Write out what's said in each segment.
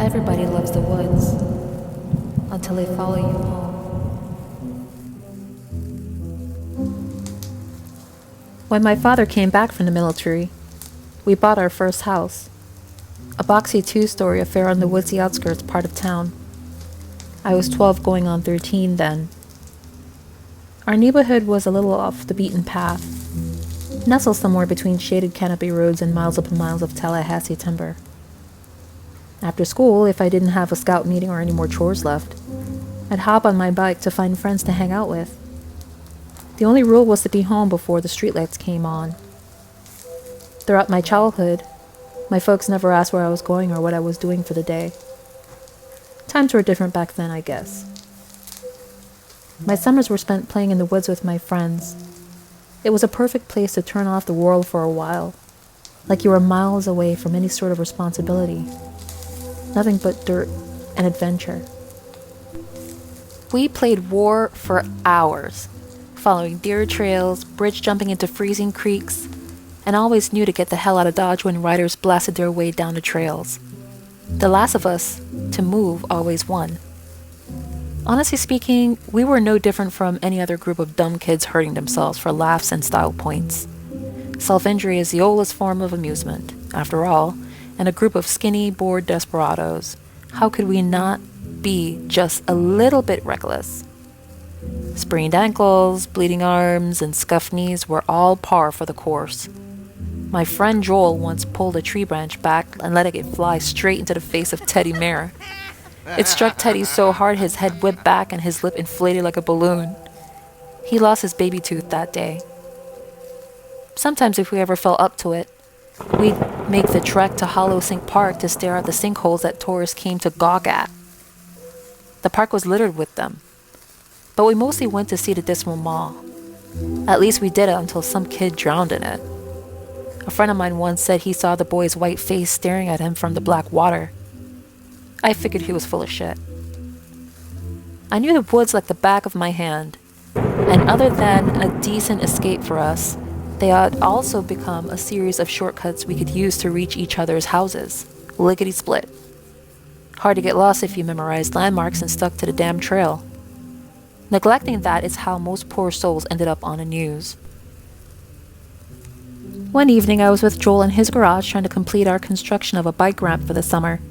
Everybody loves the woods until they follow you home. When my father came back from the military, we bought our first house, a boxy two-story affair on the woodsy outskirts part of town. I was 12 going on 13 then. Our neighborhood was a little off the beaten path, nestled somewhere between shaded canopy roads and miles upon miles of Tallahassee timber. After school, if I didn't have a scout meeting or any more chores left, I'd hop on my bike to find friends to hang out with. The only rule was to be home before the streetlights came on. Throughout my childhood, my folks never asked where I was going or what I was doing for the day. Times were different back then, I guess. My summers were spent playing in the woods with my friends. It was a perfect place to turn off the world for a while, like you were miles away from any sort of responsibility. Nothing but dirt and adventure. We played war for hours, following deer trails, bridge jumping into freezing creeks, and always knew to get the hell out of Dodge when riders blasted their way down the trails. The last of us to move always won. Honestly speaking, we were no different from any other group of dumb kids hurting themselves for laughs and style points. Self-injury is the oldest form of amusement, after all, and a group of skinny, bored desperados. How could we not be just a little bit reckless? Sprained ankles, bleeding arms, and scuffed knees were all par for the course. My friend Joel once pulled a tree branch back and let it fly straight into the face of Teddy Mare. It struck Teddy so hard his head whipped back and his lip inflated like a balloon. He lost his baby tooth that day. Sometimes if we ever fell up to it, we'd make the trek to Hollow Sink Park to stare at the sinkholes that tourists came to gawk at. The park was littered with them, but we mostly went to see the dismal maw. At least we did it until some kid drowned in it. A friend of mine once said he saw the boy's white face staring at him from the black water. I figured he was full of shit. I knew the woods like the back of my hand, and other than a decent escape for us, they had also become a series of shortcuts we could use to reach each other's houses, lickety-split. Hard to get lost if you memorized landmarks and stuck to the damn trail. Neglecting that is how most poor souls ended up on the news. One evening I was with Joel in his garage trying to complete our construction of a bike ramp for the summer.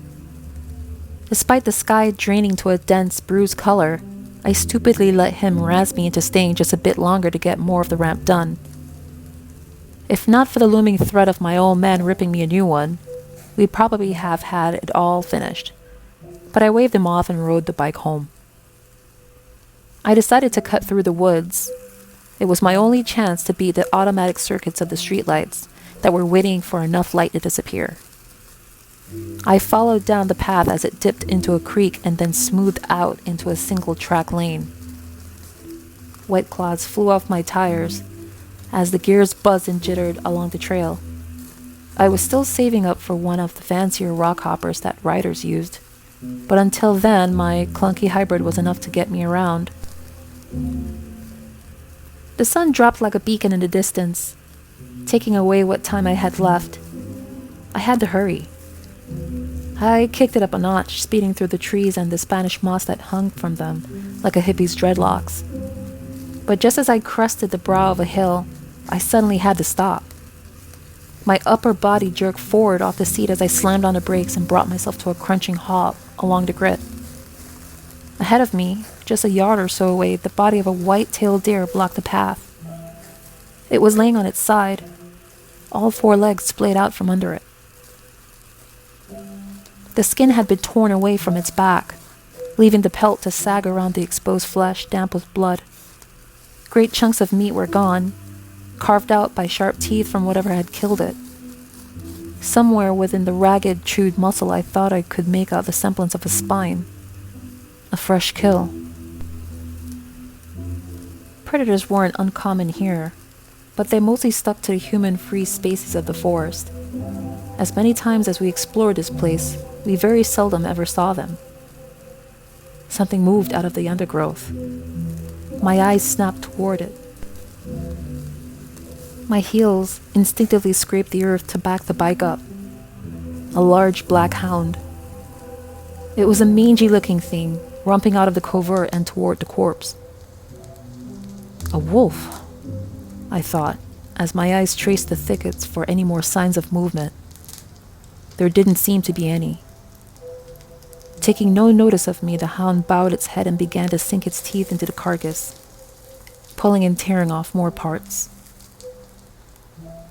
Despite the sky draining to a dense, bruised color, I stupidly let him razz me into staying just a bit longer to get more of the ramp done. If not for the looming threat of my old man ripping me a new one, we'd probably have had it all finished. But I waved him off and rode the bike home. I decided to cut through the woods. It was my only chance to beat the automatic circuits of the streetlights that were waiting for enough light to disappear. I followed down the path as it dipped into a creek and then smoothed out into a single-track lane. Wet clods flew off my tires as the gears buzzed and jittered along the trail. I was still saving up for one of the fancier rock hoppers that riders used, but until then my clunky hybrid was enough to get me around. The sun dropped like a beacon in the distance, taking away what time I had left. I had to hurry. I kicked it up a notch, speeding through the trees and the Spanish moss that hung from them like a hippie's dreadlocks. But just as I crested the brow of a hill, I suddenly had to stop. My upper body jerked forward off the seat as I slammed on the brakes and brought myself to a crunching halt along the grit. Ahead of me, just a yard or so away, the body of a white-tailed deer blocked the path. It was laying on its side, all four legs splayed out from under it. The skin had been torn away from its back, leaving the pelt to sag around the exposed flesh, damp with blood. Great chunks of meat were gone, carved out by sharp teeth from whatever had killed it. Somewhere within the ragged, chewed muscle, I thought I could make out the semblance of a spine. A fresh kill. Predators weren't uncommon here, but they mostly stuck to the human-free spaces of the forest. As many times as we explored this place, we very seldom ever saw them. Something moved out of the undergrowth. My eyes snapped toward it. My heels instinctively scraped the earth to back the bike up. A large black hound. It was a mangy-looking thing, romping out of the covert and toward the corpse. A wolf, I thought, as my eyes traced the thickets for any more signs of movement. There didn't seem to be any. Taking no notice of me, the hound bowed its head and began to sink its teeth into the carcass, pulling and tearing off more parts.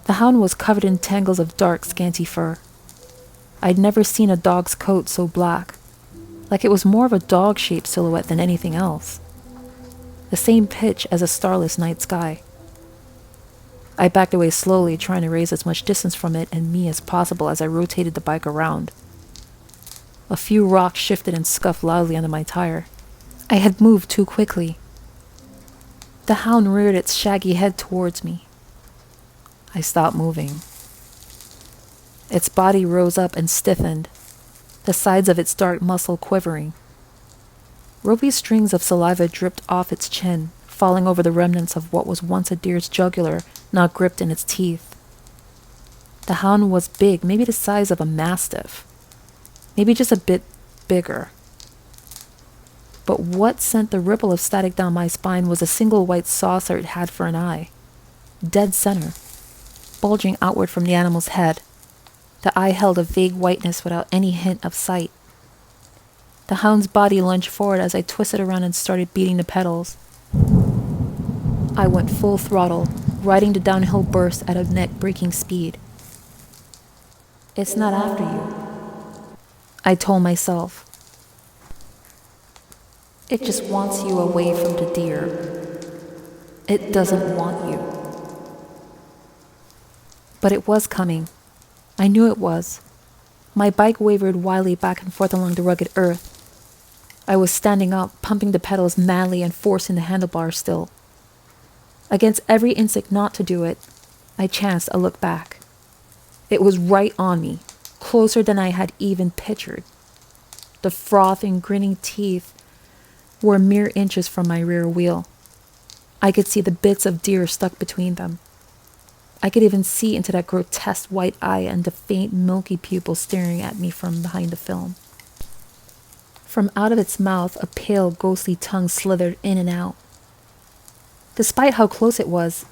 The hound was covered in tangles of dark, scanty fur. I'd never seen a dog's coat so black, like it was more of a dog-shaped silhouette than anything else. The same pitch as a starless night sky. I backed away slowly, trying to raise as much distance from it and me as possible as I rotated the bike around. A few rocks shifted and scuffed loudly under my tire. I had moved too quickly. The hound reared its shaggy head towards me. I stopped moving. Its body rose up and stiffened, the sides of its dark muscle quivering. Ropey strings of saliva dripped off its chin, falling over the remnants of what was once a deer's jugular, now gripped in its teeth. The hound was big, maybe the size of a mastiff, maybe just a bit bigger. But what sent the ripple of static down my spine was a single white saucer it had for an eye, dead center, bulging outward from the animal's head. The eye held a vague whiteness without any hint of sight. The hound's body lunged forward as I twisted around and started beating the pedals. I went full throttle, riding the downhill burst at a neck-breaking speed. "It's not after you," I told myself. "It just wants you away from the deer. It doesn't want you." But it was coming. I knew it was. My bike wavered wildly back and forth along the rugged earth. I was standing up, pumping the pedals madly and forcing the handlebars still. Against every instinct not to do it, I chanced a look back. It was right on me, closer than I had even pictured. The frothing, grinning teeth were mere inches from my rear wheel. I could see the bits of deer stuck between them. I could even see into that grotesque white eye and the faint milky pupil staring at me from behind the film. From out of its mouth, a pale, ghostly tongue slithered in and out. Despite how close it was,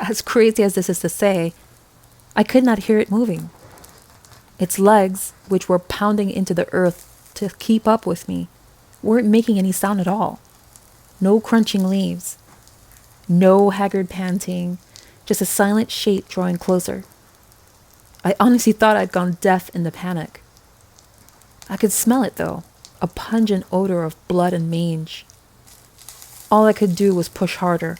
as crazy as this is to say, I could not hear it moving. Its legs, which were pounding into the earth to keep up with me, weren't making any sound at all. No crunching leaves. No haggard panting. Just a silent shape drawing closer. I honestly thought I'd gone deaf in the panic. I could smell it, though, a pungent odor of blood and mange. All I could do was push harder,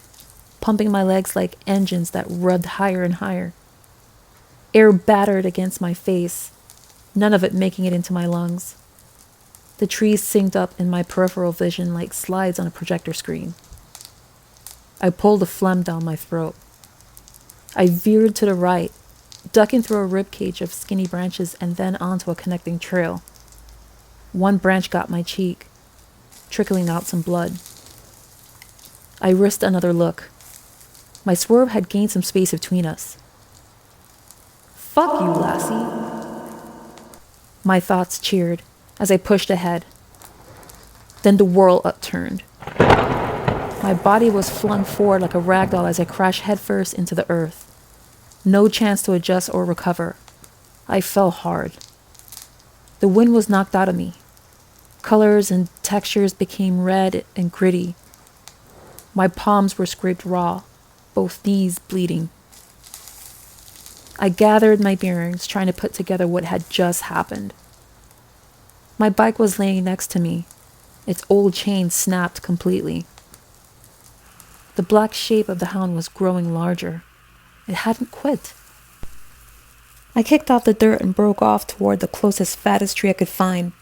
pumping my legs like engines that rubbed higher and higher. Air battered against my face, none of it making it into my lungs. The trees synced up in my peripheral vision like slides on a projector screen. I pulled the phlegm down my throat. I veered to the right, ducking through a ribcage of skinny branches and then onto a connecting trail. One branch got my cheek, trickling out some blood. I risked another look. My swerve had gained some space between us. "Fuck you, lassie," my thoughts cheered as I pushed ahead. Then the world upturned. My body was flung forward like a ragdoll as I crashed headfirst into the earth. No chance to adjust or recover. I fell hard. The wind was knocked out of me. Colors and textures became red and gritty. My palms were scraped raw, both knees bleeding. I gathered my bearings, trying to put together what had just happened. My bike was laying next to me. Its old chain snapped completely. The black shape of the hound was growing larger. It hadn't quit. I kicked off the dirt and broke off toward the closest, fattest tree I could find.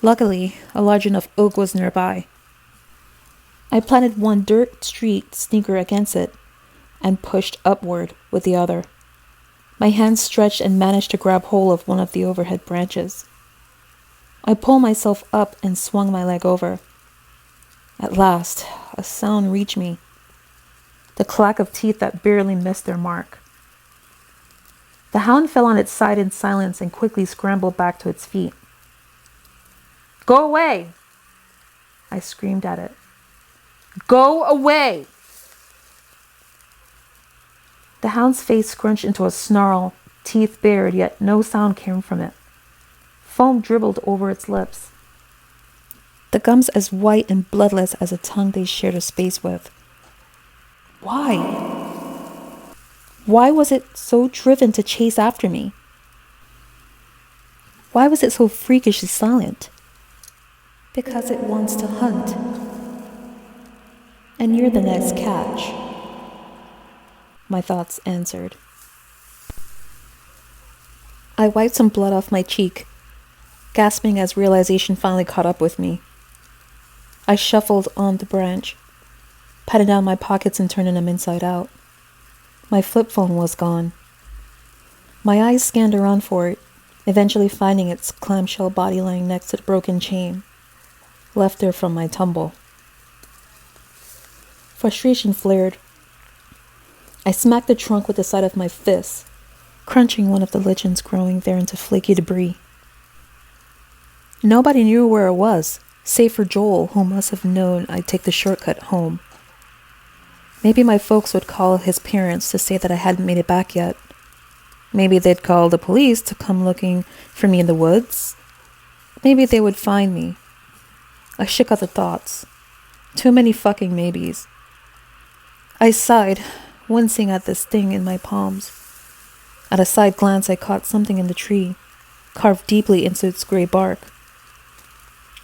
Luckily, a large enough oak was nearby. I planted one dirt-streaked sneaker against it and pushed upward with the other. My hands stretched and managed to grab hold of one of the overhead branches. I pulled myself up and swung my leg over. At last, a sound reached me. The clack of teeth that barely missed their mark. The hound fell on its side in silence and quickly scrambled back to its feet. Go away! I screamed at it. Go away! The hound's face scrunched into a snarl, teeth bared, yet no sound came from it. Foam dribbled over its lips, the gums as white and bloodless as a tongue they shared a space with. Why? Why was it so driven to chase after me? Why was it so freakishly silent? Because it wants to hunt. And you're the next catch, my thoughts answered. I wiped some blood off my cheek, gasping as realization finally caught up with me. I shuffled on the branch, patted down my pockets and turning them inside out. My flip phone was gone. My eyes scanned around for it, eventually finding its clamshell body lying next to the broken chain, left there from my tumble. Frustration flared. I smacked the trunk with the side of my fist, crunching one of the lichens growing there into flaky debris. Nobody knew where it was, save for Joel, who must have known I'd take the shortcut home. Maybe my folks would call his parents to say that I hadn't made it back yet. Maybe they'd call the police to come looking for me in the woods. Maybe they would find me. I shook out the thoughts. Too many fucking maybes. I sighed, wincing at the sting in my palms. At a side glance, I caught something in the tree, carved deeply into its gray bark.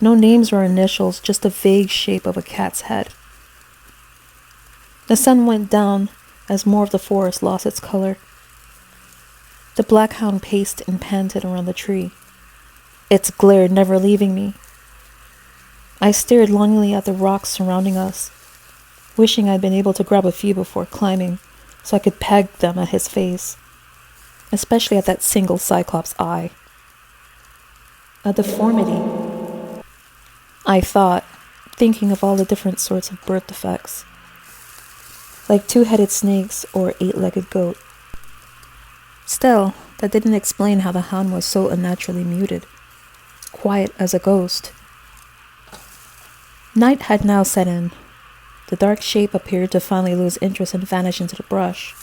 No names or initials, just the vague shape of a cat's head. The sun went down as more of the forest lost its color. The black hound paced and panted around the tree, its glare never leaving me. I stared longingly at the rocks surrounding us, wishing I'd been able to grab a few before climbing so I could peg them at his face, especially at that single cyclops eye. A deformity, I thought, thinking of all the different sorts of birth defects, like two-headed snakes or eight-legged goat. Still, that didn't explain how the hound was so unnaturally muted, quiet as a ghost. Night had now set in. The dark shape appeared to finally lose interest and vanish into the brush.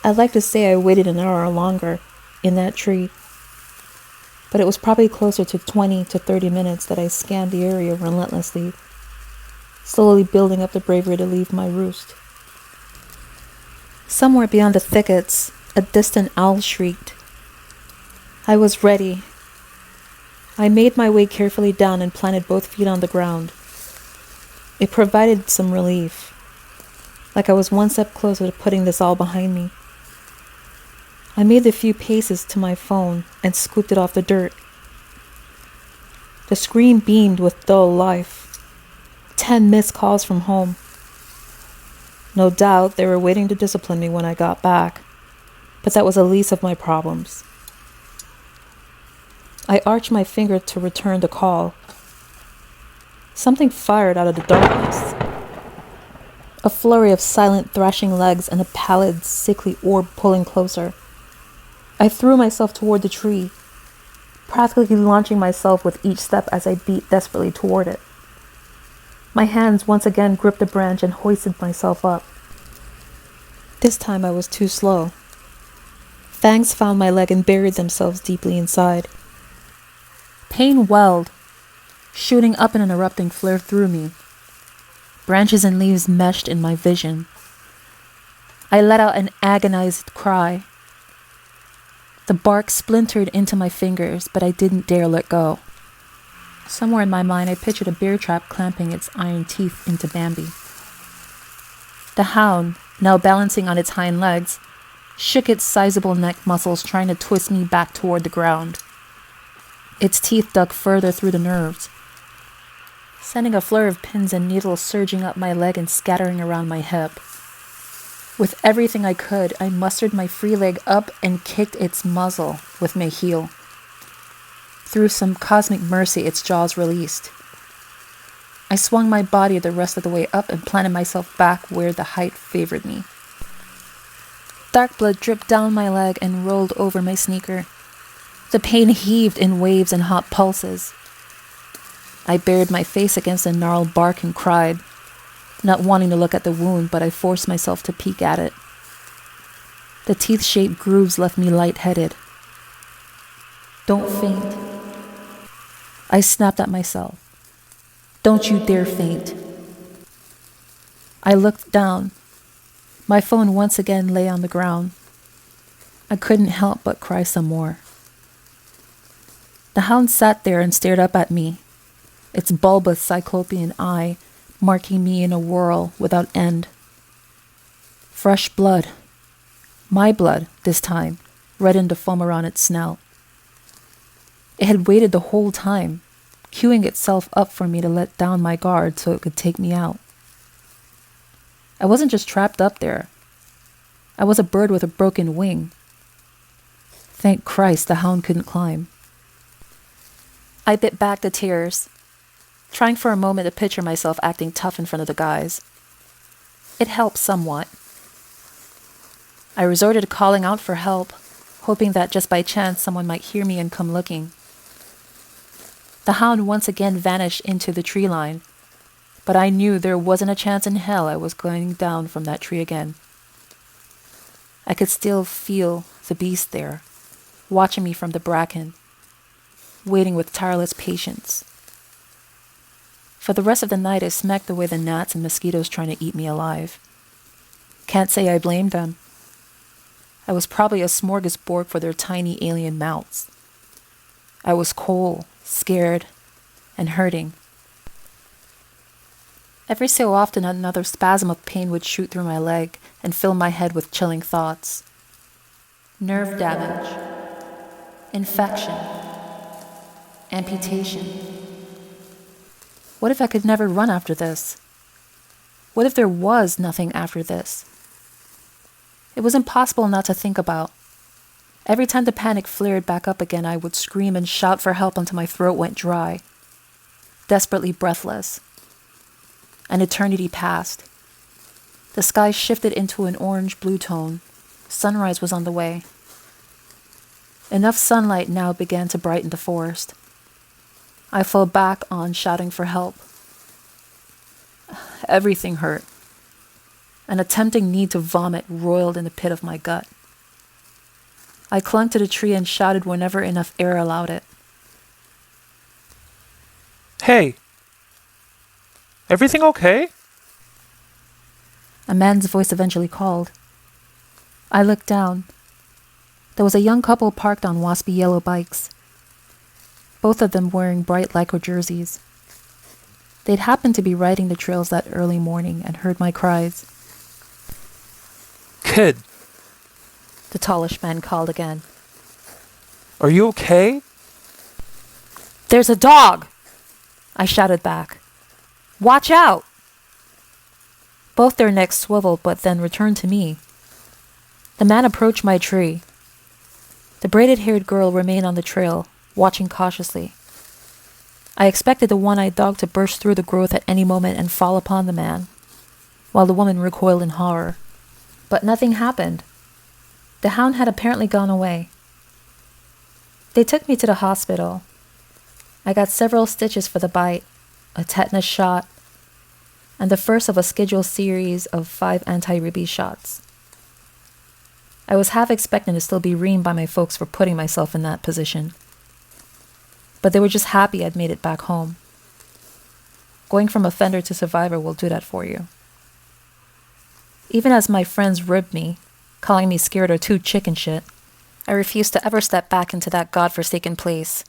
I'd like to say I waited an hour longer in that tree, but it was probably closer to 20 to 30 minutes that I scanned the area relentlessly, slowly building up the bravery to leave my roost. Somewhere beyond the thickets, a distant owl shrieked. I was ready. I made my way carefully down and planted both feet on the ground. It provided some relief, like I was one step closer to putting this all behind me. I made the few paces to my phone and scooped it off the dirt. The screen beamed with dull life. 10 missed calls from home. No doubt they were waiting to discipline me when I got back, but that was the least of my problems. I arched my finger to return the call. Something fired out of the darkness. A flurry of silent thrashing legs and a pallid, sickly orb pulling closer. I threw myself toward the tree, practically launching myself with each step as I beat desperately toward it. My hands once again gripped the branch and hoisted myself up. This time I was too slow. Fangs found my leg and buried themselves deeply inside. Pain welled, shooting up in an erupting flare through me. Branches and leaves meshed in my vision. I let out an agonized cry. The bark splintered into my fingers, but I didn't dare let go. Somewhere in my mind, I pictured a bear trap clamping its iron teeth into Bambi. The hound, now balancing on its hind legs, shook its sizable neck muscles trying to twist me back toward the ground. Its teeth dug further through the nerves, sending a flurry of pins and needles surging up my leg and scattering around my hip. With everything I could, I mustered my free leg up and kicked its muzzle with my heel. Through some cosmic mercy, its jaws released. I swung my body the rest of the way up and planted myself back where the height favored me. Dark blood dripped down my leg and rolled over my sneaker. The pain heaved in waves and hot pulses. I buried my face against the gnarled bark and cried, not wanting to look at the wound, but I forced myself to peek at it. The teeth-shaped grooves left me lightheaded. "Don't faint." I snapped at myself. "Don't you dare faint." I looked down. My phone once again lay on the ground. I couldn't help but cry some more. The hound sat there and stared up at me, its bulbous cyclopean eye marking me in a whirl without end. Fresh blood. My blood, this time, reddened the foam around its snout. It had waited the whole time, queuing itself up for me to let down my guard so it could take me out. I wasn't just trapped up there. I was a bird with a broken wing. Thank Christ the hound couldn't climb. I bit back the tears, trying for a moment to picture myself acting tough in front of the guys. It helped somewhat. I resorted to calling out for help, hoping that just by chance someone might hear me and come looking. The hound once again vanished into the tree line, but I knew there wasn't a chance in hell I was going down from that tree again. I could still feel the beast there, watching me from the bracken, waiting with tireless patience. For the rest of the night, I smacked away the gnats and mosquitoes trying to eat me alive. Can't say I blamed them. I was probably a smorgasbord for their tiny alien mouths. I was cold, scared, and hurting. Every so often, another spasm of pain would shoot through my leg and fill my head with chilling thoughts. Nerve damage, infection, amputation. What if I could never run after this? What if there was nothing after this? It was impossible not to think about. Every time the panic flared back up again, I would scream and shout for help until my throat went dry. Desperately breathless. An eternity passed. The sky shifted into an orange-blue tone. Sunrise was on the way. Enough sunlight now began to brighten the forest. I fell back on shouting for help. Everything hurt. An attempting need to vomit roiled in the pit of my gut. I clung to the tree and shouted whenever enough air allowed it. "Hey! Everything okay?" A man's voice eventually called. I looked down. There was a young couple parked on waspy yellow bikes, both of them wearing bright lycra jerseys. They'd happened to be riding the trails that early morning and heard my cries. "Kid, The tallish man called again. are you okay?" "There's a dog!" I shouted back. "Watch out!" Both their necks swiveled but then returned to me. The man approached my tree. The braided-haired girl remained on the trail, watching cautiously. I expected the one-eyed dog to burst through the growth at any moment and fall upon the man, while the woman recoiled in horror. But nothing happened. The hound had apparently gone away. They took me to the hospital. I got several stitches for the bite, a tetanus shot, and the first of a scheduled series of 5 anti-rabies shots. I was half expecting to still be reamed by my folks for putting myself in that position. But they were just happy I'd made it back home. Going from offender to survivor will do that for you. Even as my friends ribbed me, calling me scared or too chicken shit, I refused to ever step back into that godforsaken place.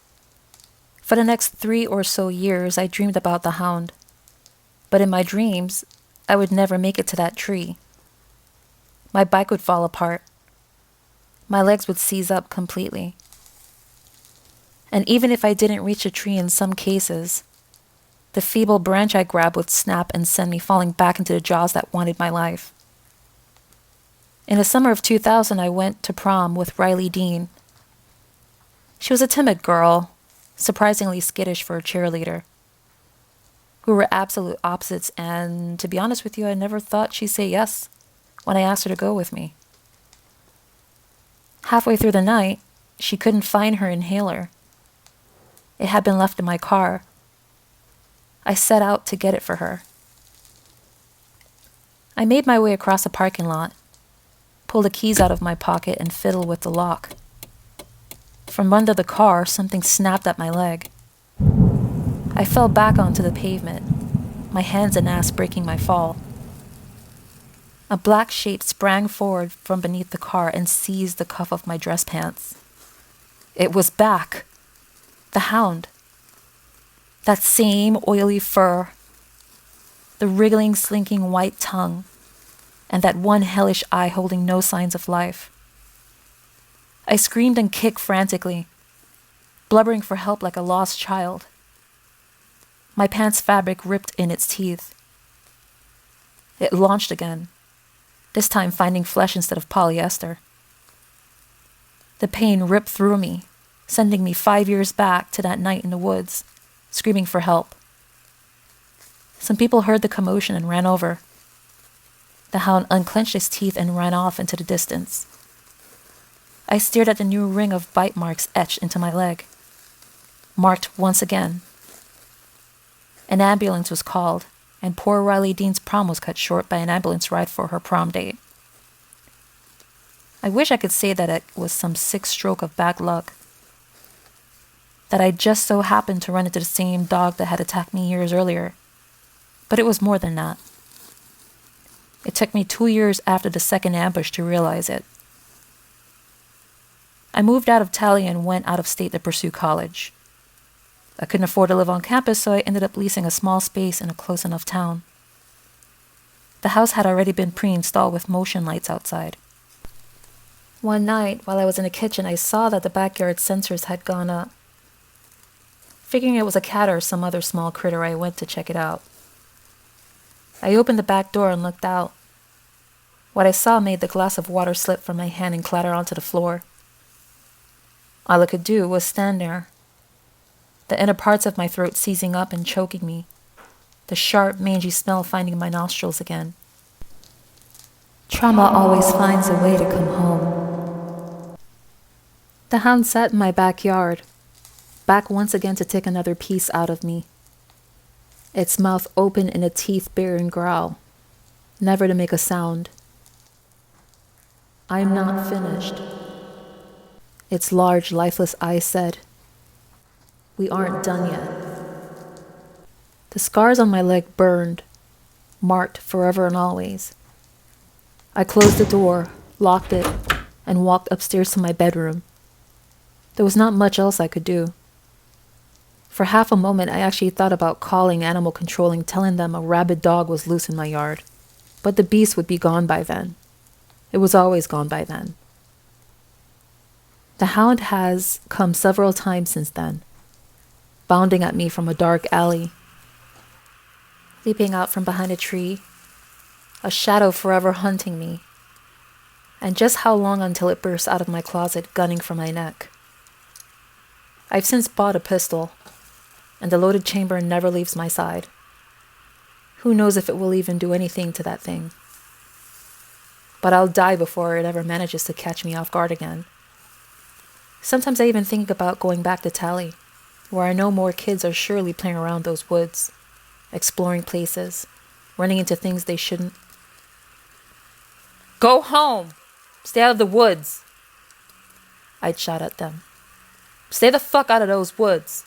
For the next 3 or so years, I dreamed about the hound. But in my dreams, I would never make it to that tree. My bike would fall apart. My legs would seize up completely. And even if I didn't reach a tree in some cases, the feeble branch I grabbed would snap and send me falling back into the jaws that wanted my life. In the summer of 2000, I went to prom with Riley Dean. She was a timid girl, surprisingly skittish for a cheerleader. We were absolute opposites, and to be honest with you, I never thought she'd say yes when I asked her to go with me. Halfway through the night, she couldn't find her inhaler. It had been left in my car. I set out to get it for her. I made my way across the parking lot, pulled the keys out of my pocket, and fiddled with the lock. From under the car, something snapped at my leg. I fell back onto the pavement, my hands and ass breaking my fall. A black shape sprang forward from beneath the car and seized the cuff of my dress pants. It was back. The hound. That same oily fur. The wriggling, slinking white tongue. And that one hellish eye holding no signs of life. I screamed and kicked frantically, blubbering for help like a lost child. My pants fabric ripped in its teeth. It launched again, this time finding flesh instead of polyester. The pain ripped through me, sending me 5 years back to that night in the woods, screaming for help. Some people heard the commotion and ran over. The hound unclenched his teeth and ran off into the distance. I stared at the new ring of bite marks etched into my leg. Marked once again. An ambulance was called, and poor Riley Dean's prom was cut short by an ambulance ride for her prom date. I wish I could say that it was some sick stroke of bad luck. That I just so happened to run into the same dog that had attacked me years earlier. But it was more than that. It took me 2 years after the second ambush to realize it. I moved out of Tally and went out of state to pursue college. I couldn't afford to live on campus, so I ended up leasing a small space in a close enough town. The house had already been pre-installed with motion lights outside. One night, while I was in the kitchen, I saw that the backyard sensors had gone up. Figuring it was a cat or some other small critter, I went to check it out. I opened the back door and looked out. What I saw made the glass of water slip from my hand and clatter onto the floor. All I could do was stand there, the inner parts of my throat seizing up and choking me, the sharp, mangy smell finding my nostrils again. Trauma always finds a way to come home. The hound sat in my backyard, back once again to take another piece out of me. Its mouth open in a teeth-baring growl, never to make a sound. I'm not finished. Its large, lifeless eyes said, "We aren't done yet." The scars on my leg burned, marked forever and always. I closed the door, locked it, and walked upstairs to my bedroom. There was not much else I could do. For half a moment, I actually thought about calling animal control and telling them a rabid dog was loose in my yard. But the beast would be gone by then. It was always gone by then. The hound has come several times since then, bounding at me from a dark alley, leaping out from behind a tree, a shadow forever hunting me, and just how long until it bursts out of my closet, gunning for my neck. I've since bought a pistol, and the loaded chamber never leaves my side. Who knows if it will even do anything to that thing? But I'll die before it ever manages to catch me off guard again. Sometimes I even think about going back to Tally, where I know more kids are surely playing around those woods, exploring places, running into things they shouldn't. "Go home! Stay out of the woods!" I'd shout at them. "Stay the fuck out of those woods!"